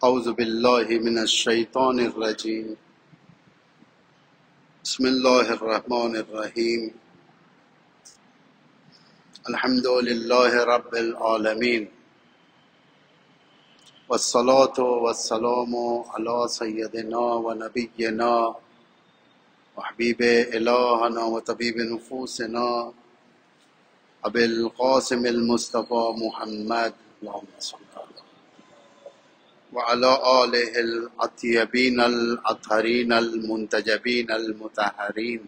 اعوذ باللہ من الشیطان الرجیم بسم اللہ الرحمن الرحیم الحمد للہ رب العالمین والصلاة والسلام علی سیدنا و نبینا وحبیب الہنا و طبیب نفوسنا ابی القاسم المصطفى محمد اللہم صلی اللہ وعلى آلہ الطیبین الأطہرین المنتجبین المطہرین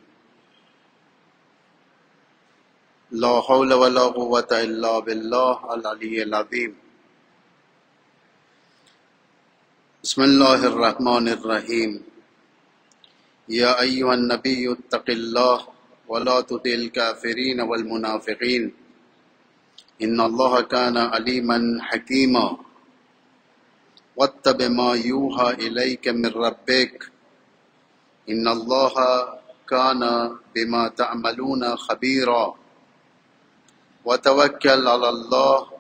لا حول ولا قوة الا باللہ العلی العظیم بسم اللہ الرحمن الرحیم یا ایھا النبی اتق اللہ ولا تطع الکافرین والمنافقین ان اللہ کان علیما حکیما واتبع ما یوحى الیک من ربک ان اللہ کان بما تعملون خبیرا وتوکل علی اللہ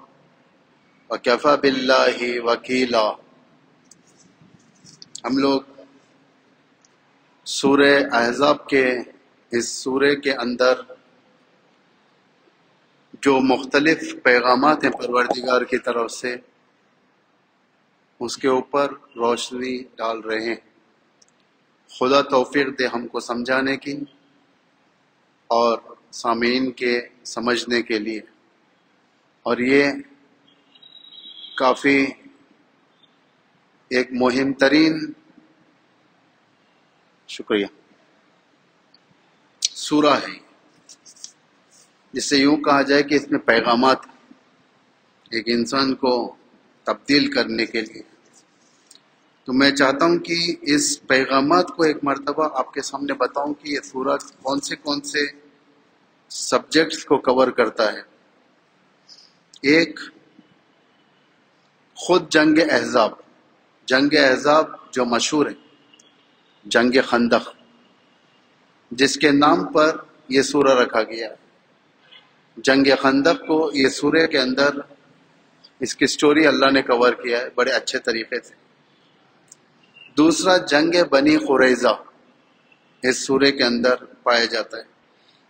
وکفی باللہ وکیلا۔ ہم لوگ سورہ احزاب کے اس سورے کے اندر جو مختلف پیغامات ہیں پروردگار کی طرف سے اس کے اوپر روشنی ڈال رہے ہیں۔ خدا توفیق دے ہم کو سمجھانے کی اور سامعین کے سمجھنے کے لیے، اور یہ کافی ایک مہم ترین سورہ ہے، جس سے یوں کہا جائے کہ اس میں پیغامات ایک انسان کو تبدیل کرنے کے لیے۔ تو میں چاہتا ہوں کہ اس پیغامات کو ایک مرتبہ آپ کے سامنے بتاؤں کہ یہ سورہ کون سے سبجیکٹس کو کور کرتا ہے۔ ایک خود جنگ احزاب جو مشہور ہے، جنگ خندق، جس کے نام پر یہ سورہ رکھا گیا ہے۔ جنگ خندق کو یہ سورہ کے اندر اس کی سٹوری اللہ نے کور کیا ہے بڑے اچھے طریقے سے۔ دوسرا جنگ بنی قریظہ اس سورے کے اندر پایا جاتا ہے۔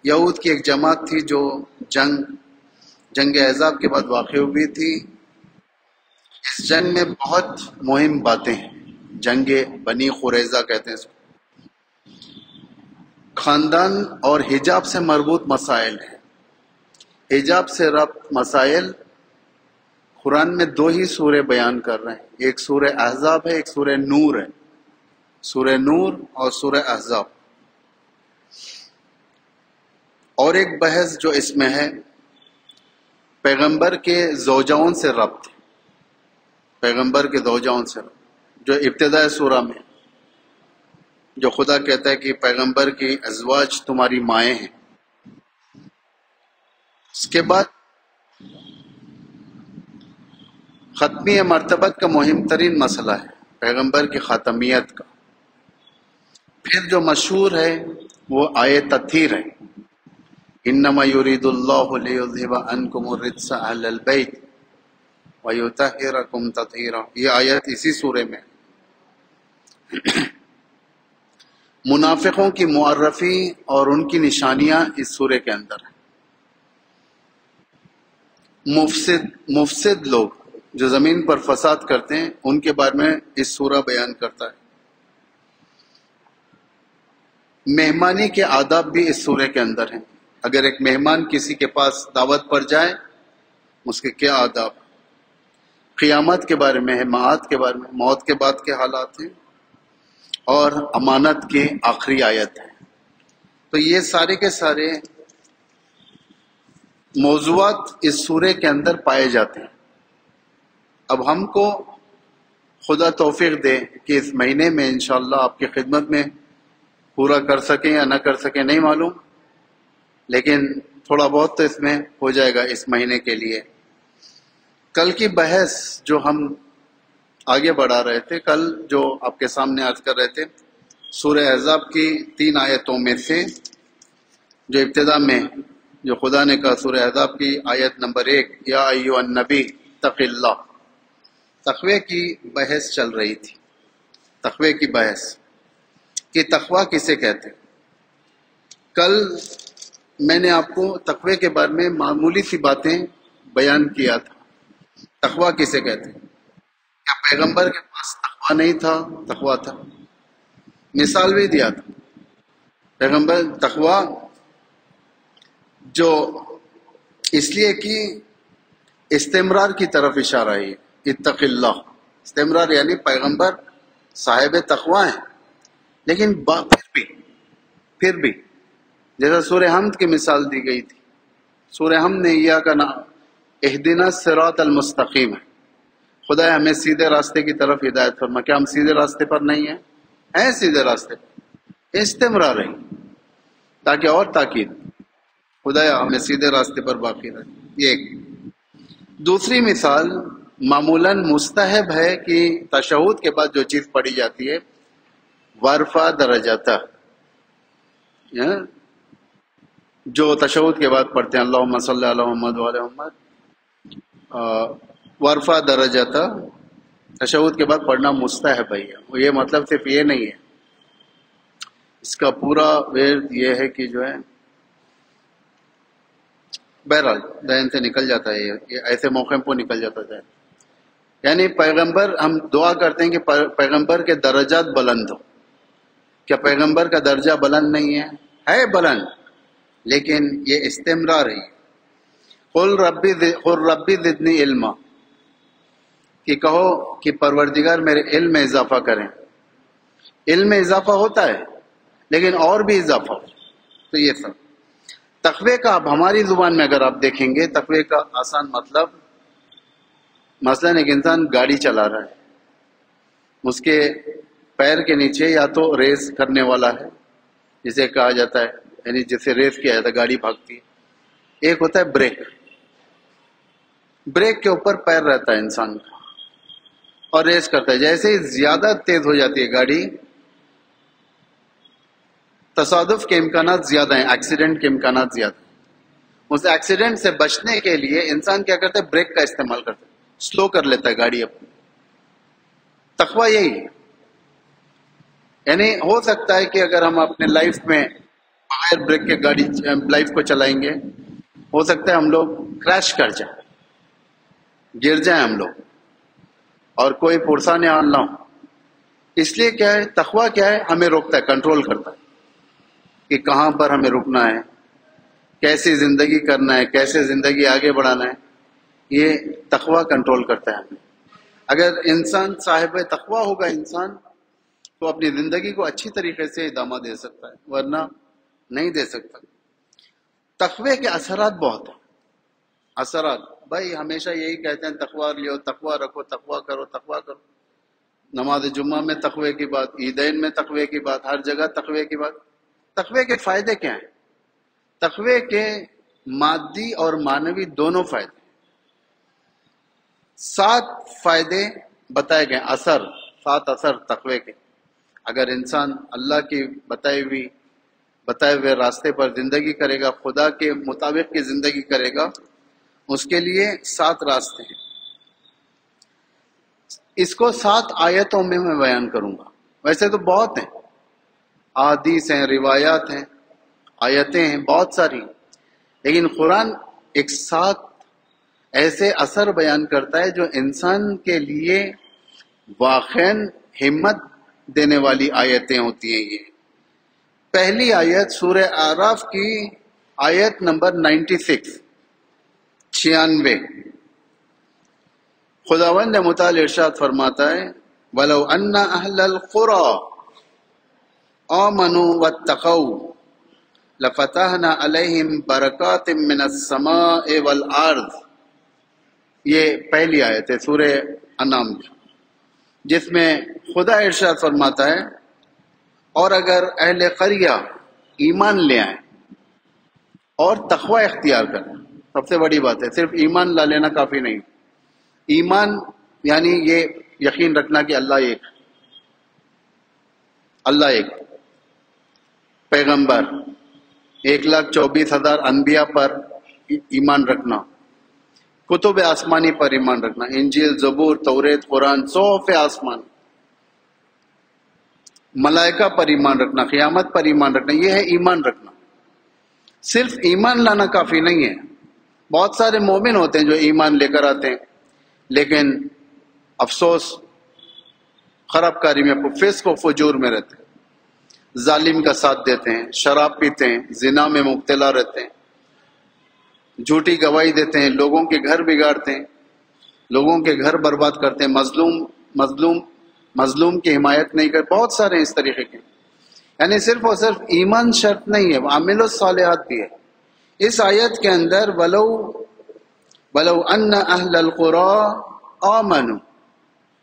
یہود کی ایک جماعت تھی جو جنگ احزاب کے بعد واقع ہوئی تھی۔ اس جنگ میں بہت مہم باتیں ہیں، جنگ بنی قریظہ کہتے ہیں اس کو۔ خاندان اور حجاب سے مربوط مسائل ہیں۔ حجاب سے ربط مسائل قرآن میں دو ہی سورے بیان کر رہے ہیں، ایک سورہ احزاب ہے، ایک سورہ نور ہے۔ سورہ نور اور سورہ احزاب۔ اور ایک بحث جو اس میں ہے پیغمبر کے زوجاؤں سے ربط، پیغمبر کے زوجاؤں سے ربط، جو ابتداء سورہ میں جو خدا کہتا ہے کہ پیغمبر کی ازواج تمہاری مائیں ہیں۔ اس کے بعد ختمی مرتبت کا مہم ترین مسئلہ ہے پیغمبر کی خاتمیت کا۔ پھر جو مشہور ہے وہ آیت تطہیر ہے، انما یرید اللہ لیذھب عنکم الرجس اہل البیت ویطہرکم تطہیرا۔ یہ آیت اسی سورے میں۔ منافقوں کی معرفی اور ان کی نشانیاں اس سورے کے اندر ہیں۔ مفسد لوگ جو زمین پر فساد کرتے ہیں ان کے بارے میں اس سورہ بیان کرتا ہے۔ مہمانی کے آداب بھی اس سورے کے اندر ہیں۔ اگر ایک مہمان کسی کے پاس دعوت پر جائے اس کے کیا آداب، قیامت کے بارے میں ہے، معاد کے بارے میں، موت کے بعد کے حالات ہیں، اور امانت کی آخری آیت ہے۔ تو یہ سارے کے سارے موضوعات اس سورے کے اندر پائے جاتے ہیں۔ اب ہم کو خدا توفیق دے کہ اس مہینے میں انشاءاللہ آپ کی خدمت میں پورا کر سکیں یا نہ کر سکیں نہیں معلوم، لیکن تھوڑا بہت تو اس میں ہو جائے گا اس مہینے کے لیے۔ کل کی بحث جو ہم آگے بڑھا رہے تھے، کل جو آپ کے سامنے عرض کر رہے تھے، سورہ احزاب کی 3 آیتوں میں سے جو ابتدا میں جو خدا نے کہا سورہ احزاب کی آیت نمبر 1، یا ایھا النبی اتق اللہ، تقوی کی بحث چل رہی تھی، تقوی کی بحث کہ تقوی کسے کہتے ہیں۔ کل میں نے آپ کو تقوی کے بارے میں معمولی سی باتیں بیان کیا تھا۔ تقوی کسے کہتے ہیں؟ کیا پیغمبر کے پاس تقوی نہیں تھا؟ تقوی تھا، مثال بھی دیا تھا۔ پیغمبر تقوی جو اس لیے کہ استمرار کی طرف اشارہ ہے، اتق اللہ، استمرار یعنی پیغمبر صاحب تقوی ہیں، لیکن پھر بھی جیسا سورہ حمد کی مثال دی گئی تھی، سورہ حمد نے اہدنا الصراط المستقیم ہے، خدا ہمیں سیدھے راستے کی طرف ہدایت فرما۔ کیا ہم سیدھے راستے پر نہیں ہیں سیدھے راستے پر، استمرار ہے تاکہ اور تاکید خدا ہمیں سیدھے راستے پر باقی رہے۔ یہ ایک دوسری مثال معمولاً مستحب ہے کہ تشہد کے بعد جو چیز پڑھی جاتی ہے ورفع درجاتہ، جو تشہد کے بعد پڑھتے ہیں اللہم صلی علی محمد وعلی محمد، ورفع درجاتہ تشہد کے بعد پڑھنا مستحب ہے۔ یہ مطلب صرف یہ نہیں ہے، اس کا پورا ورد یہ ہے کہ جو ہے بہرحال ذہن سے نکل جاتا ہے، یہ ایسے موقع پر نکل جاتا ہے۔ یعنی پیغمبر، ہم دعا کرتے ہیں کہ پیغمبر کے درجات بلند ہو۔ کیا پیغمبر کا درجہ بلند نہیں ہے بلند، لیکن یہ استمرار ہے۔ قل ربی زدنی علما، کہ کہو کہ پروردگار میرے علم میں اضافہ کریں۔ علم میں اضافہ ہوتا ہے لیکن اور بھی اضافہ ہو، تو یہ سب تقوی کا۔ اب ہماری زبان میں اگر آپ دیکھیں گے تقوی کا آسان مطلب، مثلاً ایک انسان گاڑی چلا رہا ہے، اس کے پیر کے نیچے یا تو ریس کرنے والا ہے جسے کہا جاتا ہے، یعنی جسے ریس کیا جاتا ہے، گاڑی بھاگتی ہے، ایک ہوتا ہے بریک، بریک کے اوپر پیر رہتا ہے انسان کا اور ریس کرتا ہے۔ جیسے ہی زیادہ تیز ہو جاتی ہے گاڑی، تصادف کے امکانات زیادہ ہیں، ایکسیڈنٹ کے امکانات زیادہ ہیں۔ اس ایکسیڈنٹ سے بچنے کے لیے انسان کیا کرتا ہے؟ بریک کا استعمال کرتا ہے، سلو کر لیتا ہے گاڑی اپنی۔ تقوی یہی ہے، یعنی ہو سکتا ہے کہ اگر ہم اپنے لائف میں بغیر بریک کے گاڑی لائف کو چلائیں گے، ہو سکتا ہے ہم لوگ کریش کر جائیں، گر جائیں ہم لوگ، اور کوئی پرسان عمل نہ ہو۔ اس لیے کیا ہے تقوی؟ کیا ہے؟ ہمیں روکتا ہے، کنٹرول کرتا ہے کہ کہاں پر ہمیں رکنا ہے، کیسی زندگی کرنا ہے، کیسے زندگی آگے بڑھانا ہے، یہ تقوی کنٹرول کرتا ہے ہمیں۔ اگر انسان صاحب تقوی ہوگا انسان، تو اپنی زندگی کو اچھی طریقے سے ادامہ دے سکتا ہے، ورنہ نہیں دے سکتا۔ تقوی کے اثرات بہت ہیں، اثرات بھائی ہمیشہ یہی کہتے ہیں تقوی لیو، تقوی رکھو، تقوی کرو، تقوی کرو۔ نماز جمعہ میں تقوی کی بات، عیدین میں تقوی کی بات، ہر جگہ تقوی کی بات۔ تقوی کے فائدے کیا ہیں؟ تقوی کے مادی اور معنوی دونوں فائدے، 7 فائدے بتائے گئے، 7 اثر تقوی کے۔ اگر انسان اللہ کی بتائے ہوئے راستے پر زندگی کرے گا، خدا کے مطابق کی زندگی کرے گا، اس کے لیے 7 راستے ہیں۔ اس کو 7 آیتوں میں بیان کروں گا۔ ویسے تو بہت ہیں، احادیث ہیں، روایات ہیں، آیتیں ہیں، بہت ساری، لیکن قرآن ایک 7 ایسے اثر بیان کرتا ہے جو انسان کے لیے واقعاً ہمت دینے والی آیتیں ہوتی ہیں۔ یہ پہلی آیت سورہ اعراف کی آیت نمبر 96 خداوند متعال ارشاد فرماتا ہے وَلَوْ أَنَّ أَهْلَ الْقُرَىٰ آمَنُوا وَاتَّقَوْا لَفَتَحْنَا عَلَيْهِمْ بَرَكَاتٍ مِّنَ السَّمَاءِ وَالْأَرْضِ۔ یہ پہلی آیت ہے سورہ انعام کی، جس میں خدا ارشاد فرماتا ہے اور اگر اہل قریہ ایمان لے آئیں اور تقوی اختیار کریں، سب سے بڑی بات ہے، صرف ایمان لا لینا کافی نہیں۔ ایمان یعنی یہ یقین رکھنا کہ اللہ ایک پیغمبر، 1,24,000 انبیاء پر ایمان رکھنا، کتب آسمانی پر ایمان رکھنا، انجیل، زبور، توریت، قرآن، صحف آسمان، ملائکہ پر ایمان رکھنا، قیامت پر ایمان رکھنا، یہ ہے ایمان رکھنا۔ صرف ایمان لانا کافی نہیں ہے۔ بہت سارے مومن ہوتے ہیں جو ایمان لے کر آتے ہیں، لیکن افسوس خراب کاری میں، فسق و فجور میں رہتے ہیں، ظالم کا ساتھ دیتے ہیں، شراب پیتے ہیں، زنا میں مبتلا رہتے ہیں، جھوٹی گواہی دیتے ہیں، لوگوں کے گھر بگاڑتے ہیں، لوگوں کے گھر برباد کرتے ہیں، مظلوم کی حمایت نہیں کرتے، بہت سارے اس طریقے کے۔ یعنی صرف اور صرف ایمان شرط نہیں ہے، عامل الصالحات بھی ہے۔ اس آیت کے اندر ولو ان اہل القری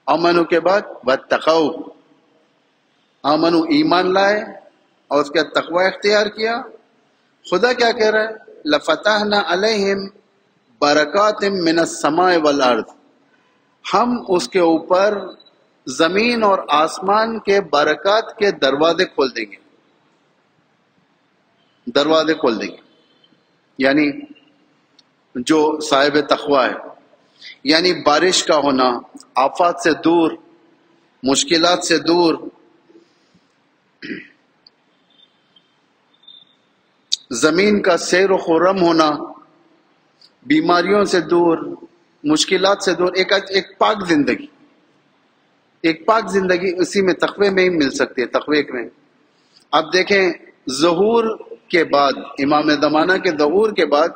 آمنوا کے بعد واتقوا، آمنوا ایمان لائے اور اس کے تقوی اختیار کیا۔ خدا کیا کہہ رہا ہے؟ لفتحنا علیہم برکات من السماء والارض، ہم اس کے اوپر زمین اور آسمان کے برکات کے دروازے کھول دیں گے، دروازے کھول دیں گے۔ یعنی جو صاحب تقوی ہے، یعنی بارش کا ہونا، آفات سے دور، مشکلات سے دور، زمین کا سیر و خرم ہونا، بیماریوں سے دور، مشکلات سے دور، ایک پاک زندگی، ایک پاک زندگی اسی میں تقوی میں ہی مل سکتی ہے، تقوی میں۔ اب دیکھیں ظہور کے بعد، امام زمانہ کے ظہور کے بعد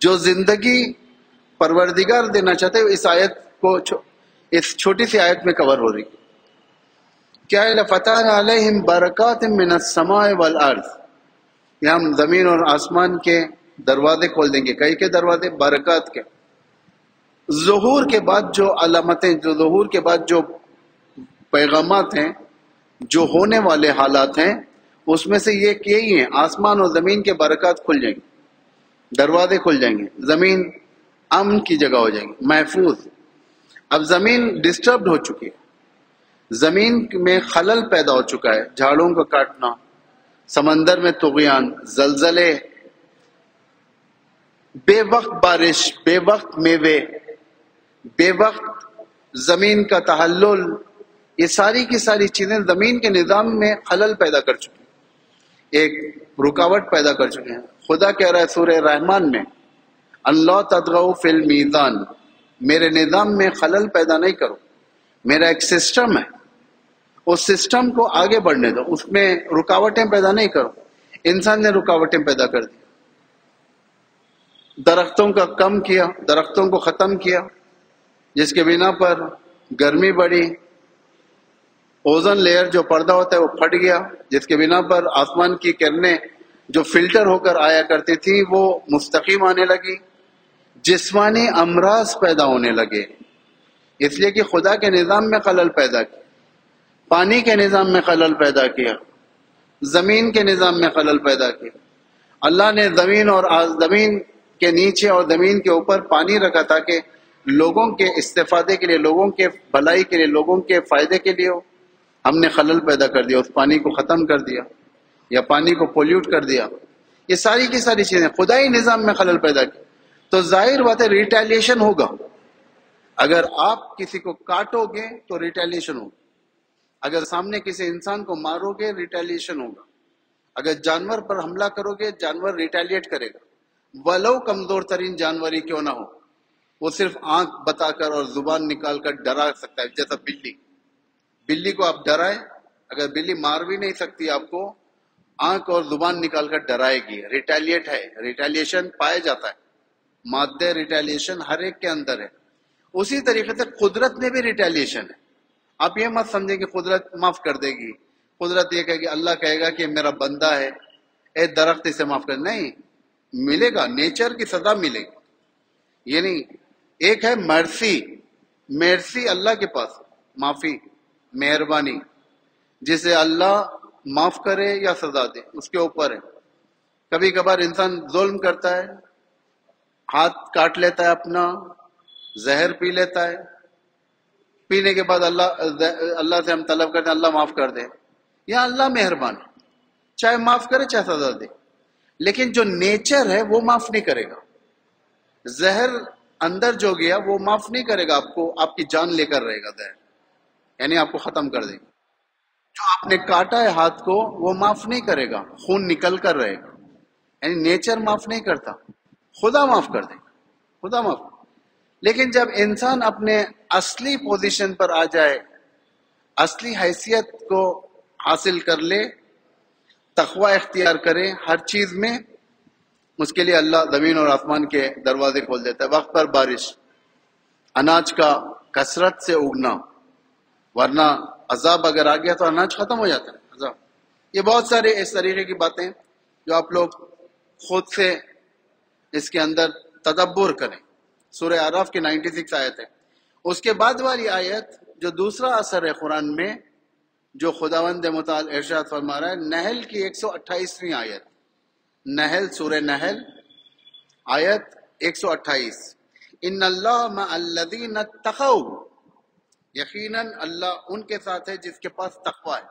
جو زندگی پروردگار دینا چاہتے ہیں، اس آیت کو، اس چھوٹی سی آیت میں کور ہو رہی۔ کیا ہے؟ لفتحنا علیہم برکات من السماء والارض، یہاں ہم زمین اور آسمان کے دروازے کھول دیں گے۔ کئی کے دروازے؟ برکات کے۔ ظہور کے بعد جو علامتیں، جو ظہور کے بعد جو پیغامات ہیں، جو ہونے والے حالات ہیں، اس میں سے یہی ہیں، آسمان اور زمین کے برکات کھل جائیں گے، دروازے کھل جائیں گے، زمین امن کی جگہ ہو جائیں گی، محفوظ۔ اب زمین ڈسٹربڈ ہو چکی ہے، زمین میں خلل پیدا ہو چکا ہے، جھاڑوں کا کاٹنا، سمندر میں طغیان، زلزلے، بے وقت بارش، بے وقت میوے، بے وقت زمین کا تحلل، یہ ساری کی ساری چیزیں زمین کے نظام میں خلل پیدا کر چکی ہیں، ایک رکاوٹ پیدا کر چکے ہیں۔ خدا کہہ رہا ہے سورہ رحمان میں، اللہ تطغوا فی المیزان، میرے نظام میں خلل پیدا نہیں کرو، میرا ایک سسٹم ہے، اس سسٹم کو آگے بڑھنے دو، اس میں رکاوٹیں پیدا نہیں کرو۔ انسان نے رکاوٹیں پیدا کر دی، درختوں کا کم کیا، درختوں کو ختم کیا، جس کے بنا پر گرمی بڑھی، اوزن لیئر جو پردہ ہوتا ہے وہ پھٹ گیا، جس کے بنا پر آسمان کی کرنیں جو فلٹر ہو کر آیا کرتی تھی وہ مستقیم آنے لگی، جسمانی امراض پیدا ہونے لگے، اس لیے کہ خدا کے نظام میں خلل پیدا کیا، پانی کے نظام میں خلل پیدا کیا، زمین کے نظام میں خلل پیدا کیا۔ اللہ نے زمین اور زمین کے نیچے اور زمین کے اوپر پانی رکھا تھا کہ لوگوں کے استفادے کے لیے، لوگوں کے بھلائی کے لیے، لوگوں کے فائدے کے لیے ہو، ہم نے خلل پیدا کر دیا، اس پانی کو ختم کر دیا یا پانی کو پولیوٹ کر دیا۔ یہ ساری کی ساری چیزیں خدائی نظام میں خلل پیدا کی، تو ظاہر بات ہے ریٹیلیشن ہوگا۔ اگر آپ کسی کو کاٹو گے تو ریٹیلیشن ہوگا، اگر سامنے کسی انسان کو مارو گے ریٹیلیشن ہوگا، اگر جانور پر حملہ کرو گے جانور ریٹیلیٹ کرے گا، ولو کمزور ترین جانور ہی کیوں نہ ہو، وہ صرف آنکھ بتا کر اور زبان نکال کر ڈرا سکتا ہے، جیسا بلی کو آپ ڈرائے، اگر بلی مار بھی نہیں سکتی آپ کو، آنکھ اور زبان نکال کر ڈرائے گی، ریٹیلیٹ ہے، ریٹیلیشن پایا جاتا ہے، مادہ ریٹیلیشن ہر ایک کے اندر ہے۔ اسی طریقے سے قدرت میں بھی ریٹیلیشن ہے۔ آپ یہ مت سمجھیں کہ قدرت معاف کر دے گی، قدرت یہ کہے گی، اللہ کہے گا کہ میرا بندہ ہے، اے درخت اسے معاف کر، نہیں ملے گا، نیچر کی سزا ملے گی۔ یعنی ایک ہے مرسی اللہ کے پاس، معافی، مہربانی، جسے اللہ معاف کرے یا سزا دے اس کے اوپر ہے۔ کبھی کبھار انسان ظلم کرتا ہے، ہاتھ کاٹ لیتا ہے اپنا، زہر پی لیتا ہے، پینے کے بعد اللہ سے ہم طلب کرتے ہیں اللہ معاف کر دے، یا اللہ مہربان ہے، چاہے معاف کرے چاہے سزا دے، لیکن جو نیچر ہے وہ معاف نہیں کرے گا۔ زہر اندر جو گیا وہ معاف نہیں کرے گا آپ کو، آپ کی جان لے کر رہے گا زہر، یعنی آپ کو ختم کر دے گا۔ جو آپ نے کاٹا ہے ہاتھ کو وہ معاف نہیں کرے گا، خون نکل کر رہے گا، یعنی نیچر معاف نہیں کرتا، خدا معاف کر دے گا، خدا معاف۔ لیکن جب انسان اپنے اصلی پوزیشن پر آ جائے، اصلی حیثیت کو حاصل کر لے، تقوی اختیار کرے ہر چیز میں، اس کے لیے اللہ زمین اور آسمان کے دروازے کھول دیتا ہے، وقت پر بارش، اناج کا کثرت سے اگنا، ورنہ عذاب اگر آ گیا تو اناج ختم ہو جاتا ہے عذاب۔ یہ بہت سارے اس طریقے کی باتیں جو آپ لوگ خود سے اس کے اندر تدبر کریں۔ سورہ اعراف کی 96 آیت ہے۔ اس کے بعد والی آیت جو دوسرا اثر ہے قرآن میں، جو خداوند متعال ارشاد فرما رہا ہے، نحل کی 128ویں آیت، نحل، سورہ نحل، آیت 128، ان اللہ مع الذین اتقوا، یقیناً اللہ ان کے ساتھ ہے جس کے پاس تقوی ہے،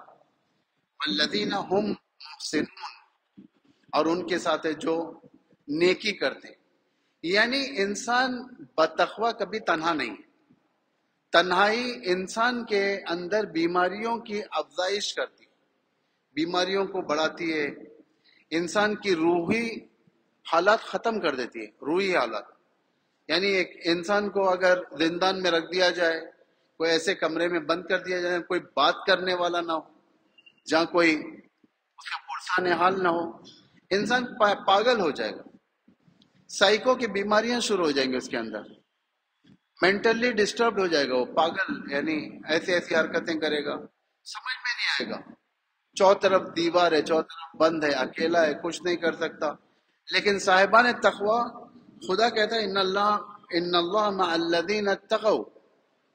والذین هم محسنون، اور ان کے ساتھ ہے جو نیکی کرتے ہیں۔ یعنی انسان بتقوی کبھی تنہا نہیں ہے، تنہائی انسان کے اندر بیماریوں کی افزائش کرتی ہے، بیماریوں کو بڑھاتی ہے، انسان کی روحی حالات ختم کر دیتی ہے، روحی حالات۔ یعنی ایک انسان کو اگر زندان میں رکھ دیا جائے، کوئی ایسے کمرے میں بند کر دیا جائے، کوئی بات کرنے والا نہ ہو، جہاں کوئی اس کا پرسان حال نہ ہو، انسان پاگل ہو جائے گا، سائیکو کی بیماریاں شروع ہو جائیں گی اس کے اندر، مینٹلی ڈسٹربڈ ہو جائے گا، وہ پاگل، یعنی ایسی ایسی حرکتیں کرے گا، سمجھ میں نہیں آئے گا، چو طرف دیوار ہے، چو طرف بند ہے، اکیلا ہے، کچھ نہیں کر سکتا۔ لیکن صاحبان تقوی، خدا کہتا ہے ان اللہ مع الذین اتقوا،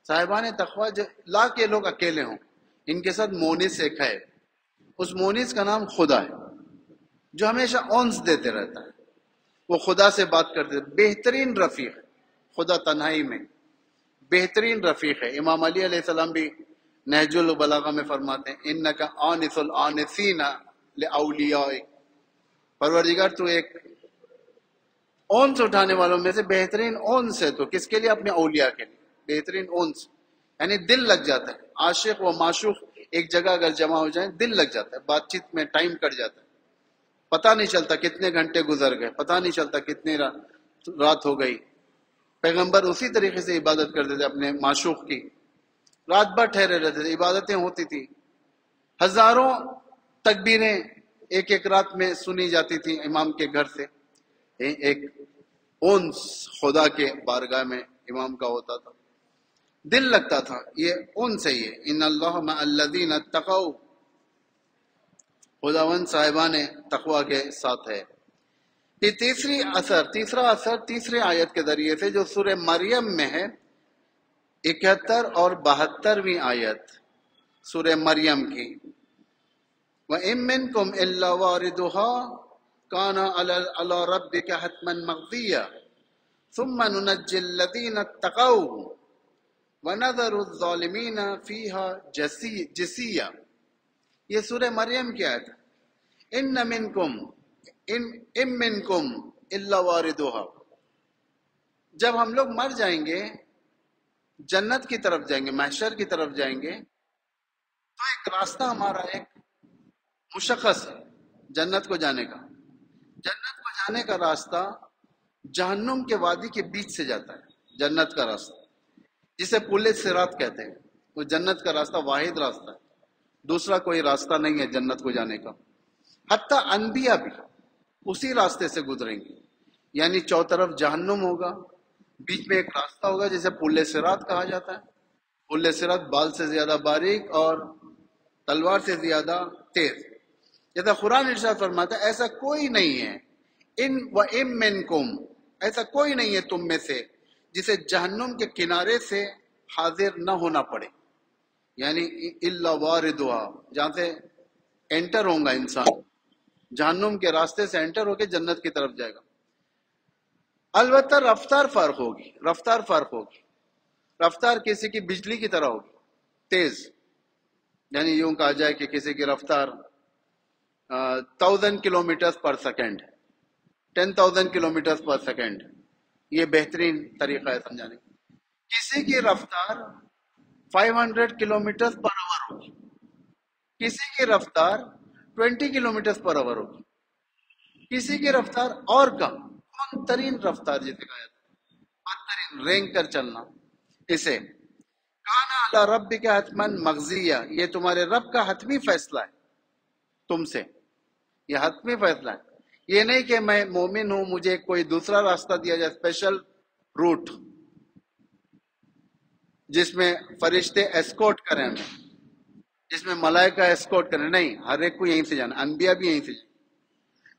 صاحبان تقوی لا کے لوگ اکیلے ہوں، ان کے ساتھ مونس ایک ہے، اس مونس کا نام خدا ہے، جو ہمیشہ اونس دیتے رہتا ہے، وہ خدا سے بات کرتے، بہترین رفیق، خدا تنہائی میں بہترین رفیق ہے۔ امام علی علیہ السلام بھی نہج البلاغہ میں فرماتے ہیں انک آنس الآنسین لاولیائک، پروردگار تو ایک اونس اٹھانے والوں میں سے بہترین اونس ہے، تو کس کے لیے؟ اپنے اولیاء کے لیے بہترین اونس، یعنی دل لگ جاتا ہے، عاشق و معشوق ایک جگہ اگر جمع ہو جائیں دل لگ جاتا ہے، بات چیت میں ٹائم کٹ جاتا ہے، پتہ نہیں چلتا کتنے گھنٹے گزر گئے، پتہ نہیں چلتا کتنی رات ہو گئی۔ پیغمبر اسی طریقے سے عبادت کرتے تھے اپنے معشوق کی، رات بھر ٹھہرے رہتے تھے، عبادتیں ہوتی تھی، ہزاروں تکبیریں ایک ایک رات میں سنی جاتی تھی امام کے گھر سے، ایک اونس خدا کے بارگاہ میں امام کا ہوتا تھا، دل لگتا تھا، یہ اونس ہے، یہ ان اللہ مع الذین اتقوا، خداوند صاحبان تقوی کے ساتھ ہے۔ یہ تیسرا اثر تیسرے آیت کے ذریعے سے جو سورہ مریم میں ہے، 71 اور 72ویں آیت سورہ مریم کی، وَإِن مِّنكُمْ إِلَّا وَارِدُهَا كَانَ عَلَى رَبِّكَ حَتْمًا مَقْضِيًّا ثُمَّ نُنَجِّي الَّذِينَ اتَّقَوْا وَنَذَرُ الظَّالِمِينَ فِيهَا جِثِيًّا۔ یہ سورہ مریم کی آیت ہے، ان منکم الا واردها، جب ہم لوگ مر جائیں گے، جنت کی طرف جائیں گے، محشر کی طرف جائیں گے، تو ایک راستہ ہمارا ایک مشخص ہے جنت کو جانے کا، جنت کو جانے کا راستہ جہنم کے وادی کے بیچ سے جاتا ہے، جنت کا راستہ جسے پل صراط کہتے ہیں، وہ جنت کا راستہ واحد راستہ ہے، دوسرا کوئی راستہ نہیں ہے جنت کو جانے کا۔ حتیٰ انبیاء بھی اسی راستے سے گزریں گے، یعنی چوطرف جہنم ہوگا، بیچ میں ایک راستہ ہوگا جسے پل صراط کہا جاتا ہے، پل صراط بال سے زیادہ باریک اور تلوار سے زیادہ تیز، جیسا قرآن ارشاد فرماتا ہے ایسا کوئی نہیں ہے، وَإِن مِّنكُمْ، ایسا کوئی نہیں ہے تم میں سے جسے جہنم کے کنارے سے حاضر نہ ہونا پڑے، یعنی الا واردها، جہاں سے انٹر ہوگا انسان، جہنم کے راستے سے انٹر ہو کے جنت کی طرف جائے گا۔ البتہ رفتار فرق ہوگی، رفتار کسی کی بجلی کی طرح ہوگی، تیز، یعنی یوں کہا جائے کہ کسی کی رفتار 1000 kilometre per second, 10,000 kilometre per second, یہ بہترین طریقہ ہے سمجھانے کا۔ کسی کی رفتار 500 کلومیٹر پر آور ہوگی، کسی کی رفتار 20 کلومیٹر پر آور ہوگی، کسی کی رفتار اور کم، کم ترین رفتار جسے کہا جاتا ہے، بدترین رینگ کر چلنا، اسے کانا علی ربک حتمن مقضیہ، یہ تمہارے رب کا حتمی فیصلہ ہے تم سے، یہ حتمی فیصلہ ہے۔ یہ نہیں کہ میں مومن ہوں مجھے کوئی دوسرا راستہ دیا جائے، اسپیشل روٹ جس میں فرشتے ایسکورٹ کریں ہمیں، جس میں ملائکہ ایسکورٹ کریں، نہیں، ہر ایک کو یہیں سے جانا، انبیاء بھی یہیں سے جانا،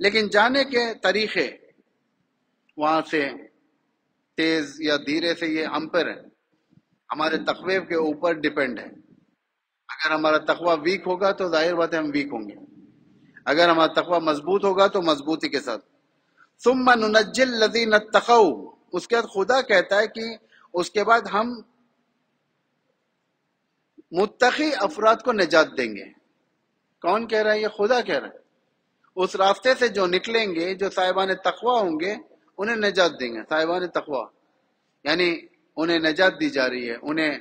لیکن جانے کے طریقے وہاں سے تیز یا دھیرے سے یہ ہم پر ہے، ہمارے تقوی کے اوپر ڈیپینڈ ہے۔ اگر ہمارا تقوی ویک ہوگا تو ظاہر بات ہے ہم ویک ہوں گے، اگر ہمارا تقوی مضبوط ہوگا تو مضبوطی کے ساتھ۔ ثم ننجی الذین اتقوا، اس کے بعد خدا کہتا ہے کہ اس کے بعد ہم متقی افراد کو نجات دیں گے۔ کون کہہ رہا ہے؟ یہ خدا کہہ رہا ہے۔ اس راستے سے جو نکلیں گے، جو صاحبان تقوی ہوں گے، انہیں نجات دیں گے۔ صاحبان تقوی یعنی انہیں نجات دی جا رہی ہے، انہیں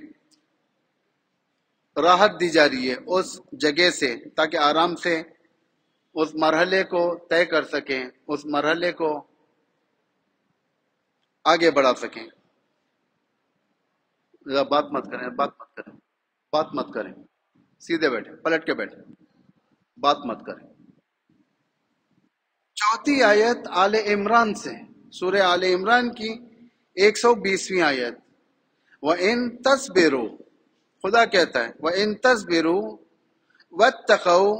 راحت دی جا رہی ہے اس جگہ سے، تاکہ آرام سے اس مرحلے کو طے کر سکیں، اس مرحلے کو آگے بڑھا سکیں۔ بات مت کریں، بات مت کریں، بات مت کریں، سیدھے بیٹھے، پلٹ کے بیٹھے، بات مت کریں۔ چوتھی آیت آل عمران سے، سورہ آل عمران کی 120ویں آیت، وَإِن تَصْبِرُوا، خدا کہتا ہے وَإِن تَصْبِرُوا وَاتَّقَوْا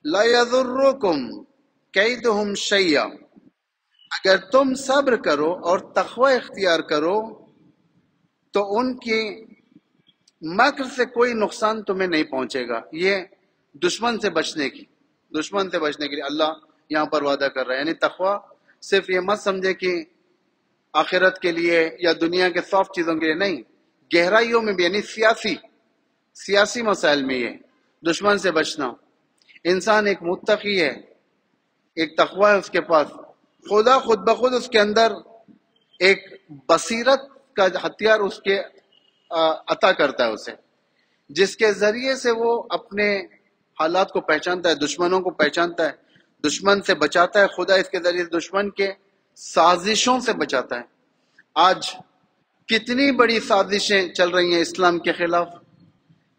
لَا يَضُرُّكُمْ كَيْدُهُمْ شَيْئًا، اگر تم صبر کرو اور تقوی اختیار کرو تو ان کی مکر سے کوئی نقصان تمہیں نہیں پہنچے گا۔ یہ دشمن سے بچنے کی، دشمن سے بچنے کے لیے اللہ یہاں پر وعدہ کر رہا ہے۔ یعنی تقوی صرف یہ مت سمجھے کہ آخرت کے لیے یا دنیا کے سافٹ چیزوں کے لیے، نہیں، گہرائیوں میں بھی، یعنی سیاسی مسائل میں یہ دشمن سے بچنا۔ انسان ایک متقی ہے، ایک تقوی ہے اس کے پاس، خدا خود بخود اس کے اندر ایک بصیرت کا ہتھیار اس کے عطا کرتا ہے اسے، جس کے ذریعے سے وہ اپنے حالات کو پہچانتا ہے، دشمنوں کو پہچانتا ہے، دشمن سے بچاتا ہے۔ خدا اس کے ذریعے دشمن کے سازشوں سے بچاتا ہے۔ آج کتنی بڑی سازشیں چل رہی ہیں اسلام کے خلاف،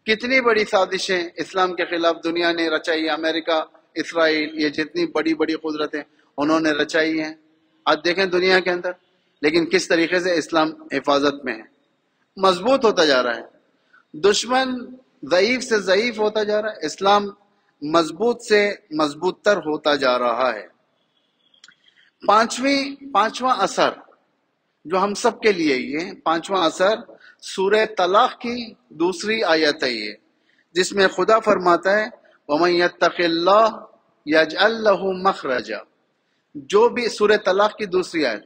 کتنی بڑی سازشیں اسلام کے خلاف دنیا نے رچائی ہے، امریکہ، اسرائیل، یہ جتنی بڑی بڑی قدرتیں انہوں نے رچائی ہیں آج دیکھیں دنیا کے اندر، لیکن کس طریقے سے اسلام حفاظت میں ہے، مضبوط ہوتا جا رہا ہے۔ دشمن ضعیف سے ضعیف ہوتا جا رہا ہے، اسلام مضبوط سے مضبوط تر ہوتا جا رہا ہے۔ پانچواں اثر جو ہم سب کے لیے، یہ پانچواں اثر سورہ طلاق کی دوسری آیت ہے یہ، جس میں خدا فرماتا ہے وَمَن يَتَّقِ اللَّهَ يَجْعَل لَّهُ مَخْرَجًا، جو بھی سورہ طلاق کی دوسری آیت،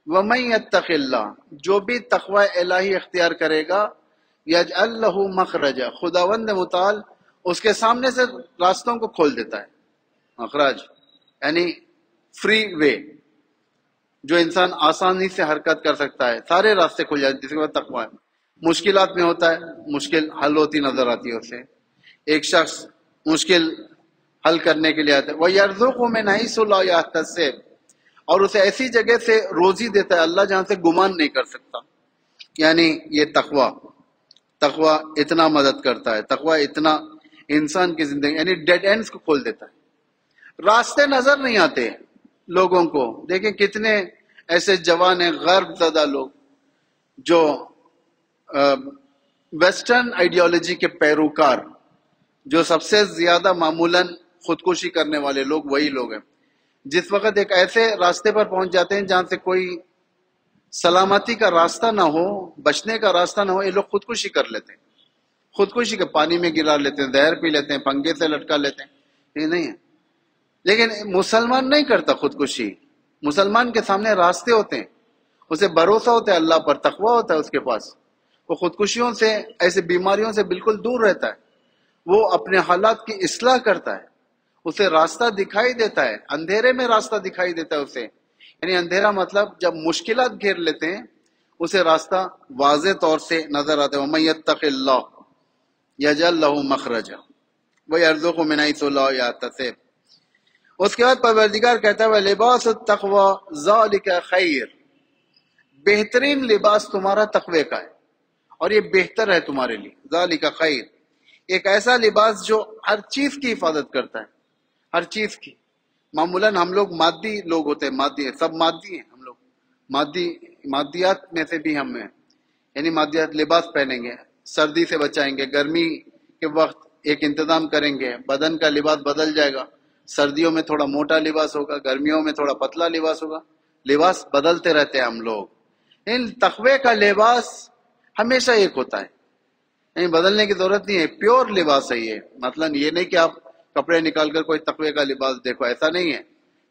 وَمَن يَتَّقِ اللَّهَ، جو بھی تقوی الہی اختیار کرے گا، يَجْعَل لَّهُ مَخْرَجًا، خداوند متعال اس کے سامنے سے راستوں کو کھول دیتا ہے۔ مخرج یعنی فری وے، جو انسان آسانی سے حرکت کر سکتا ہے، سارے راستے کھل جاتے ہیں، جس کے بعد تقوی ہے۔ مشکلات میں ہوتا ہے، مشکل حل ہوتی نظر آتی ہے اسے، ایک شخص مشکل حل کرنے کے لیے آتا ہے، وَيَرْزُقْهُ مِنْ حَيْثُ لَا يَحْتَسِبُ، اور اسے ایسی جگہ سے روزی دیتا ہے اللہ جہاں سے گمان نہیں کر سکتا۔ یعنی یہ تقوی اتنا مدد کرتا ہے، تقوی اتنا انسان کی زندگی، یعنی ڈیڈ اینڈز کو کھول دیتا ہے۔ راستے نظر نہیں آتے لوگوں کو، دیکھیں کتنے ایسے جوان ہیں غرب زدہ لوگ جو ویسٹرن آئیڈیالوجی کے پیروکار، جو سب سے زیادہ معمولاً خودکشی کرنے والے لوگ وہی لوگ ہیں۔ جس وقت ایک ایسے راستے پر پہنچ جاتے ہیں جہاں سے کوئی سلامتی کا راستہ نہ ہو، بچنے کا راستہ نہ ہو، یہ لوگ خودکشی کر لیتے ہیں، خودکشی کے پانی میں گرا لیتے ہیں، زہر پی لیتے ہیں، پنگے سے لٹکا لیتے ہیں، یہ نہیں ہے۔ لیکن مسلمان نہیں کرتا خودکشی، مسلمان کے سامنے راستے ہوتے ہیں، اسے بھروسہ ہوتا ہے اللہ پر، تقوی ہوتا ہے اس کے پاس، وہ خودکشیوں سے، ایسے بیماریوں سے بالکل دور رہتا ہے، وہ اپنے حالات کی اصلاح کرتا ہے، اسے راستہ دکھائی دیتا ہے، اندھیرے میں راستہ دکھائی دیتا ہے اسے، یعنی اندھیرا مطلب جب مشکلات گھیر لیتے ہیں اسے راستہ واضح طور سے نظر آتا ہے. وَمَن يَتَّقِ اللَّهَ يَجْعَل لَّهُ مَخْرَجًا وَيَرْزُقْهُ مِنْ حَيْثُ لَا يَحْتَسِبُ. اس کے بعد پروردگار کہتا ہے لباس التقوی ذالک خیر، بہترین لباس تمہارا تقوی کا ہے اور یہ بہتر ہے تمہارے لیے. ذالک خیر، ایک ایسا لباس جو ہر چیز کی حفاظت کرتا ہے، ہر چیز کی. معمولاً ہم لوگ مادی لوگ ہوتے ہیں، مادی سب مادی ہیں ہم لوگ، مادیات میں سے بھی ہم ہیں. یعنی مادیات، لباس پہنیں گے، سردی سے بچائیں گے، گرمی کے وقت ایک انتظام کریں گے، بدن کا لباس بدل جائے گا، سردیوں میں تھوڑا موٹا لباس ہوگا، گرمیوں میں تھوڑا پتلا لباس ہوگا، لباس بدلتے رہتے ہیں ہم لوگ. ان تقوی کا لباس ہمیشہ ایک ہوتا ہے، یعنی بدلنے کی ضرورت نہیں ہے، پیور لباس ہے یہ. مثلاً یہ نہیں کہ آپ کپڑے نکال کر کوئی تقوی کا لباس دیکھو، ایسا نہیں ہے.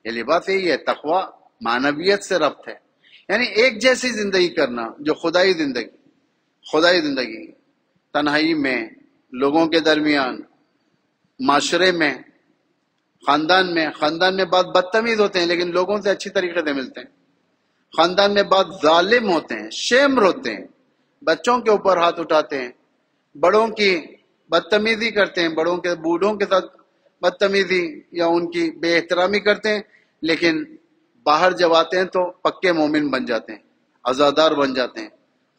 یہ لباس یہی ہے، تقوی معنویت سے ربط ہے، یعنی ایک جیسی زندگی کرنا، جو خدائی زندگی تنہائی میں، لوگوں کے درمیان، معاشرے میں، خاندان میں بعض بدتمیز ہوتے ہیں لیکن لوگوں سے اچھی طریقے سے ملتے ہیں. خاندان میں بعض ظالم ہوتے ہیں، شیمر ہوتے ہیں، بچوں کے اوپر ہاتھ اٹھاتے ہیں، بڑوں کی بدتمیزی کرتے ہیں، بڑوں کے بوڑھوں کے ساتھ بدتمیزی یا ان کی بے احترامی کرتے ہیں. لیکن باہر جب آتے ہیں تو پکے مومن بن جاتے ہیں، عزادار بن جاتے ہیں،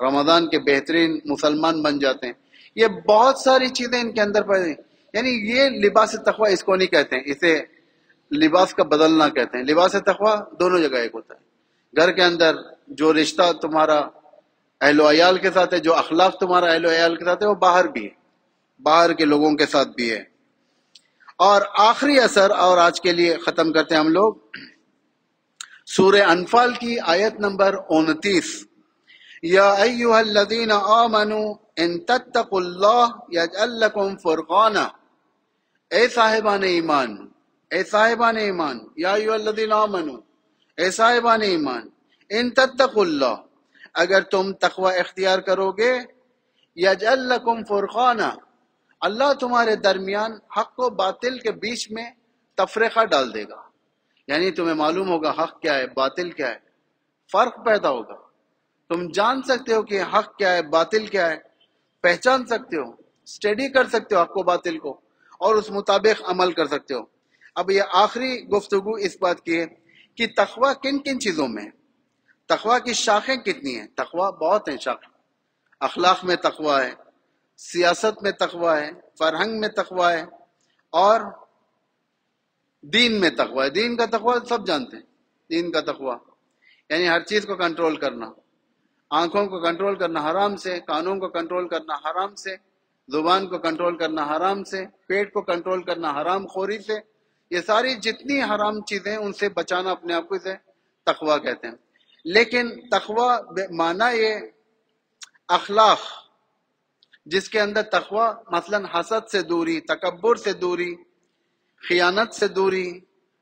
رمضان کے بہترین مسلمان بن جاتے ہیں. یہ بہت ساری چیزیں ان کے اندر پیدا ہیں. یعنی یہ لباس تقوی اس کو نہیں کہتے ہیں، اسے لباس کا بدلنا کہتے ہیں. لباس تقوی دونوں جگہ ایک ہوتا ہے. گھر کے اندر جو رشتہ تمہارا اہل و عیال کے ساتھ ہے، جو اخلاق تمہارا اہل و عیال کے ساتھ ہے، وہ باہر بھی ہے، باہر کے لوگوں کے ساتھ بھی ہے. اور آخری اثر، اور آج کے لیے ختم کرتے ہیں ہم لوگ، سورہ انفال کی آیت نمبر 29. یا ایھا الذین آمنوا ان تتقوا اللہ یجعل لکم فرقانا. اے صاحبان ایمان، یا ایھا الذین آمنوا، اے صاحبان ایمان، ان تتقوا اللہ، اگر تم تقوی اختیار کرو گے، یجعل لکم فرقانا، اللہ تمہارے درمیان حق و باطل کے بیچ میں تفرقہ ڈال دے گا. یعنی تمہیں معلوم ہوگا حق کیا ہے، باطل کیا ہے، فرق پیدا ہوگا. تم جان سکتے ہو کہ حق کیا ہے، باطل کیا ہے، پہچان سکتے ہو، اسٹڈی کر سکتے ہو حق و باطل کو، اور اس مطابق عمل کر سکتے ہو. اب یہ آخری گفتگو اس بات کی ہے کہ تقوی کن کن چیزوں میں ہے، تقوی کی شاخیں کتنی ہیں. تقوی بہت ہیں شاخیں. اخلاق میں تقوی ہے، سیاست میں تقوی ہے، فرہنگ میں تقوی ہے، اور دین میں تقوی ہے. دین کا تقوی سب جانتے ہیں. دین کا تقوی یعنی ہر چیز کو کنٹرول کرنا، آنکھوں کو کنٹرول کرنا حرام سے، کانوں کو کنٹرول کرنا حرام سے، زبان کو کنٹرول کرنا حرام سے، پیٹ کو کنٹرول کرنا حرام خوری سے. یہ ساری جتنی حرام چیزیں ان سے بچانا اپنے آپ کو، اسے تقوی کہتے ہیں. لیکن تقوی معنی یہ اخلاق جس کے اندر تقوی مثلا حسد سے دوری، تکبر سے دوری، خیانت سے دوری،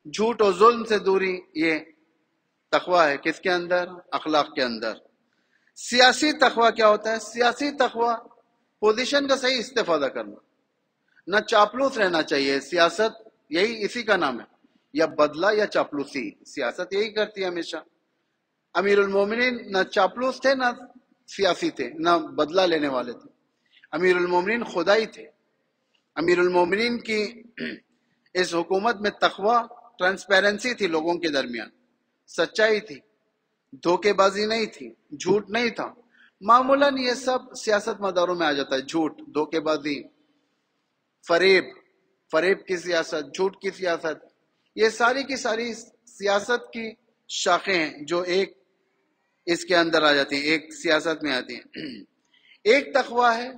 جھوٹ و ظلم سے دوری، یہ تقوی ہے. کس کے اندر؟ اخلاق کے اندر. سیاسی تقوی کیا ہوتا ہے؟ سیاسی تقوی پوزیشن کا صحیح استفادہ کرنا، نہ چاپلوس رہنا چاہیے. سیاست یہی اسی کا نام ہے، یا بدلہ یا چاپلوسی. سیاست یہی کرتی ہے ہمیشہ. امیر المومنین نہ چاپلوس تھے، نہ سیاسی تھے، نہ بدلہ لینے والے تھے. امیر المومنین خدائی تھے. امیر المومنین کی اس حکومت میں تقوی، ٹرانسپیرنسی تھی لوگوں کے درمیان، سچائی تھی، دھوکے بازی نہیں تھی، جھوٹ نہیں تھا. معمولاً یہ سب سیاست مداروں میں آ جاتا ہے، جھوٹ، دھوکے بازی، فریب کی سیاست، جھوٹ کی سیاست. یہ ساری کی ساری سیاست کی شاخیں ہیں جو ایک اس کے اندر آ جاتی ہیں، ایک سیاست میں آتی ہیں. ایک تقوی ہے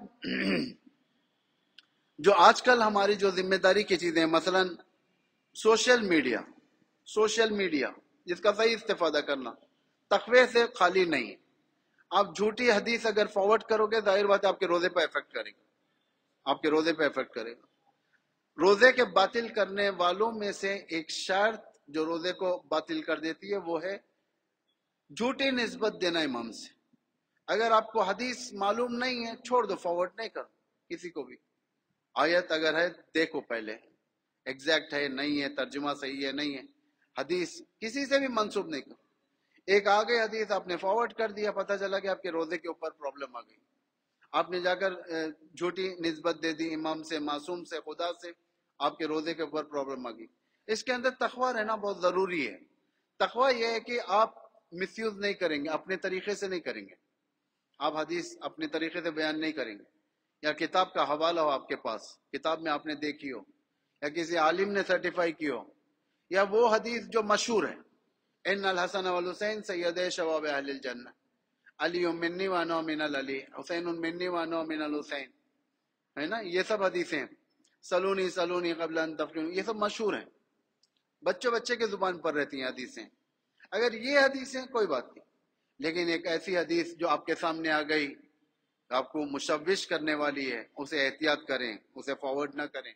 جو آج کل ہماری جو ذمہ داری کی چیزیں ہیں، مثلا سوشل میڈیا جس کا صحیح استفادہ کرنا، تقوی سے خالی نہیں. آپ جھوٹی حدیث اگر فارورڈ کرو گے، ظاہر بات ہے آپ کے روزے پہ افیکٹ کرے گا. روزے کے باطل کرنے والوں میں سے ایک شرط جو روزے کو باطل کر دیتی ہے وہ ہے جھوٹی نسبت دینا امام سے. اگر آپ کو حدیث معلوم نہیں ہے، چھوڑ دو، فارورڈ نہیں کرو کسی کو بھی. آیت اگر ہے دیکھو پہلے ایگزیکٹ ہے نہیں ہے، ترجمہ صحیح ہے نہیں ہے. حدیث کسی سے بھی منسوب نہیں کرو. ایک آ گئی حدیث، آپ نے فارورڈ کر دیا، پتہ چلا کہ آپ کے روزے کے اوپر پرابلم آ گئی، آپ نے جا کر جھوٹی نسبت دے دی امام سے، معصوم سے، خدا سے، آپ کے روزے کے اوپر پرابلم آ گئی۔ اس کے اندر تقویٰ رہنا بہت ضروری ہے۔ تقویٰ یہ ہے کہ آپ مس یوز نہیں کریں گے، اپنے طریقے سے نہیں کریں گے، آپ حدیث اپنے طریقے سے بیان نہیں کریں گے، یا کتاب کا حوالہ ہو آپ کے پاس، کتاب میں آپ نے دیکھی ہو، یا کسی عالم نے سرٹیفائی کی ہو، یا وہ حدیث جو مشہور ہے، ان الحسن والحسین سید شباب اہل الجنہ، علی منی وانو من العلی، حسین منی وانو من الحسین، ہے نا، یہ سب حدیثیں، سلونی سلونی قبل ان تفلون، یہ سب مشہور ہیں، بچے کے زبان پر رہتی ہیں حدیثیں۔ اگر یہ حدیثیں کوئی بات نہیں، لیکن ایک ایسی حدیث جو آپ کے سامنے آ گئی، آپ کو مشوش کرنے والی ہے، اسے احتیاط کریں، اسے فارورڈ نہ کریں،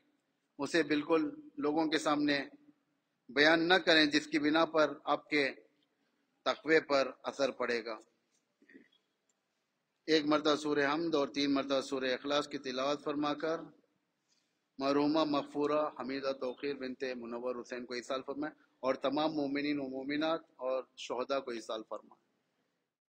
اسے بالکل لوگوں کے سامنے بیان نہ کریں، جس کی بنا پر آپ کے تقوی پر اثر پڑے گا۔ ایک مرتبہ سورہ حمد اور 3 مرتبہ سورہ اخلاص کی تلاوت فرما کر مرحومہ مغفورہ حمیدہ توقیر بنت منور حسین کو ایصال فرمائیں، اور تمام مومنین و مومنات اور شہداء کو ایصال فرمائیں۔